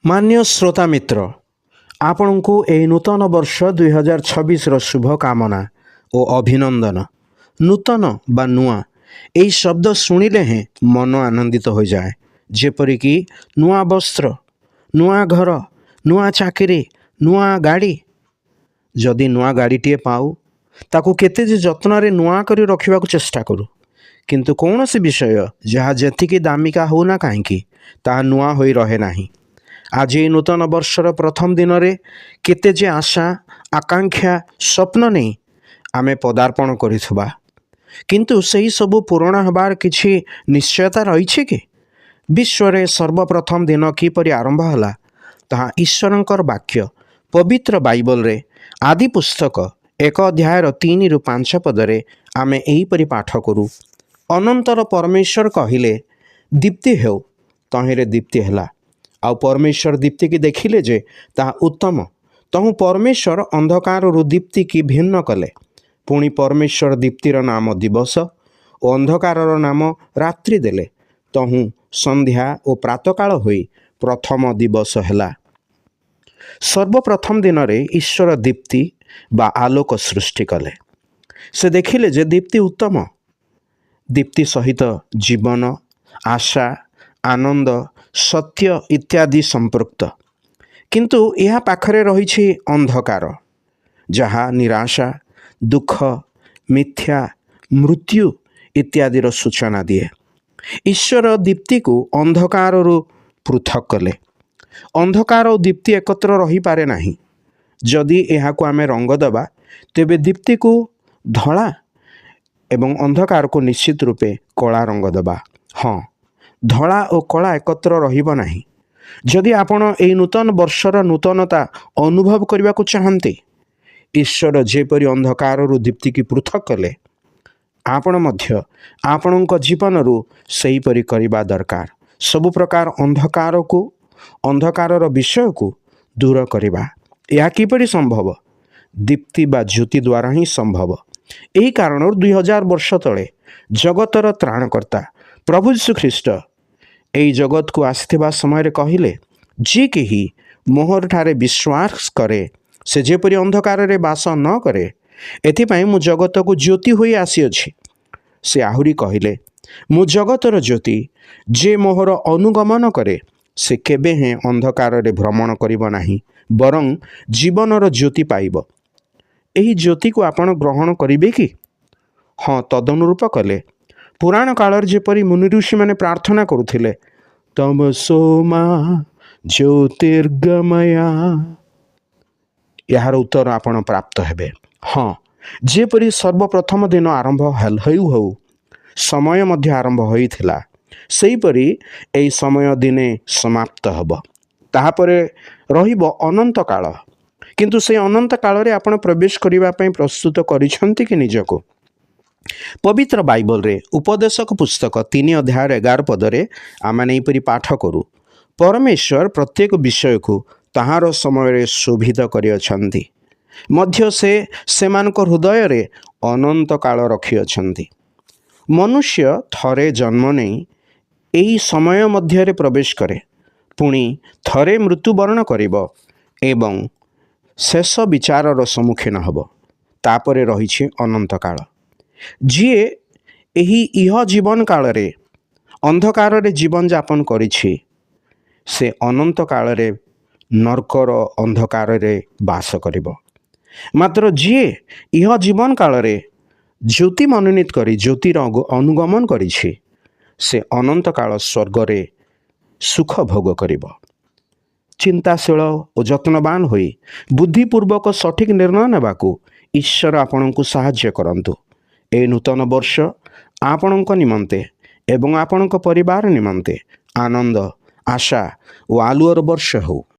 मान्य श्रोता मित्र, आपण को यह नूतन वर्ष 2026 शुभकामना और अभिनंदन। नूतन बा नुआ यही शब्द शुणिले हैं मन आनंदित हो जाए, जेपरिकी नुआ वस्त्र, नुआ घर, नुआ चाकरी, नुआ गाड़ी। जदि नुआ गाड़ीटे पाऊ ताकू केते जे जत्न रे नुआ करी रखिबा को चेष्टा करू, किंतु कौन सी विषय जहाँ जेतिकी दामिका होना कहीं ताहा नुआ होई रहे नाही। आज ये नूतन वर्षर प्रथम दिन रे केते जे आशा आकांक्षा स्वप्न नहीं आमे पदार्पण करिथबा, किंतु सही सबु पूर्ण हबार किछि निश्चयता रही कि? विश्व रे सर्वप्रथम दिन किपरि आरंभ हला ताहा ईश्वरंकर वाक्य पवित्र बाइबल रे आदि पुस्तक 1 अध्यायर 3 रु 5 पदरे आमे एहीपरि पाठ करू। अनंतर परमेश्वर कहिले, दीप्ति हेउ, तहिरे दीप्ति हला। आउ परमेश्वर दीप्ति की देखिले जे ताहा उत्तम, तहु परमेश्वर अंधकार रु दीप्ति की भिन्न कले। पुणी परमेश्वर दीप्तिर नाम दिवस और अंधकारर नाम रात्रि देले। तहु संध्या और प्रातकाल होई प्रथम दिवस हैला। सर्वप्रथम दिन रे ईश्वर दीप्ति बा आलोक सृष्टि कले। से देखिले जे दीप्ति उत्तम, दीप्ति सहित जीवन, आशा, आनंद, सत्य इत्यादि संपृक्त। किंतु यह पाखरे रही अंधकार, जहा निराशा, दुख, मिथ्या, मृत्यु इत्यादिर सूचना दिए। ईश्वर दीप्ति को अंधकार पृथक कले। अंधकार और दीप्ति एकत्र रही पारे नाही। जदि यह को आमे रंग दबा तेबे दीप्ति को धला एवं अंधकार को निश्चित रूपे कला रंग दबा। हाँ, धला और कला एकत्र रहिबो नाही। जदि आपण एई नूतन वर्षर नूतनता अनुभव करने को चाहते, ईश्वर जेपरि अंधकार रु दीप्ति की पृथक कले, आपण मध्य आपणक जीवन रु सेहीपरि करिबा दरकार। सबु प्रकार अंधकार को, अंधकारर विषय को दूर करिबा। यह किपरि संभव? दीप्ति बा ज्योति द्वारा ही संभव। यही कारण 2000 वर्ष तले जगतर त्राणकर्ता प्रभु यीशु ख्रीष्ट यही जगत को आसिथिबा समय रे कहिले, जे केही मोहर ठारे विश्वास करे से जेपरि अंधकार रे बास न करे, एथिपाई मु जगत को ज्योति होई आसीअछि। से आहुरी कहिले, मु जगतर ज्योति, जे मोहर अनुगमन करे से केबे हें अंधकार रे भ्रमण करिब नाही, बरं जीवनर ज्योति पाइब। एही ज्योति को आपण ग्रहण करिबे कि? हाँ, तदनुरूप कले। पुराण कालर जेपरि मुनि ऋषि माने प्रार्थना करुथिले, तमसो मा ज्योतिर्गमया, यार उत्तर आपण प्राप्त हेबे। हाँ, जेपरि सर्वप्रथम दिन आरंभ हऊ समय मध्य आरंभ होइथिला, सेहीपरि एई समय दिने समाप्त हब। ताहापरे रहिब अनंत काल। किंतु से अनंत काल रे आपण प्रवेश करिबा पई प्रस्तुत करिसंती कि निजको? पवित्र बाइबल रे उपदेशक पुस्तक 3 अध्याय 11 पदरे आमे एपरि पाठ करू, परमेश्वर प्रत्येक विषय को ताहार समय रे शोभित करिअछंती, मध्य से सेमानक हृदय रे अनंत काल रखिअछंती। मनुष्य थरे जन्म नहीं एही समय मध्य रे प्रवेश करे, पुणी थरे मृत्युवरण करिब एवं शेष विचारर सम्मुखीन हब। तापरे रहिछि अनंत काल। जिए एही इह जीवन काल रे अंधकार रे जीवन यापन करिछि, से अनंत काल रे नरकर अंधकार रे बास करिब। मात्र जिए इह जीवन काल रे ज्योति मनोनीत करी ज्योतिर अनुगमन करिछि, से अनंत काल स्वर्ग रे सुख भोग करिब। ଚିନ୍ତାଶୀଳ ଓ ଯତ୍ନବାନ ହୋଇ ବୁଦ୍ଧିପୂର୍ବକ ସଠିକ୍ ନିର୍ଣ୍ଣୟ ନେବାକୁ ଈଶ୍ୱର ଆପଣଙ୍କୁ ସାହାଯ୍ୟ କରନ୍ତୁ। ଏହି ନୂତନ ବର୍ଷ ଆପଣଙ୍କ ନିମନ୍ତେ ଏବଂ ଆପଣଙ୍କ ପରିବାର ନିମନ୍ତେ ଆନନ୍ଦ, ଆଶା ଓ ଆଲୁଅର ବର୍ଷ ହେଉ।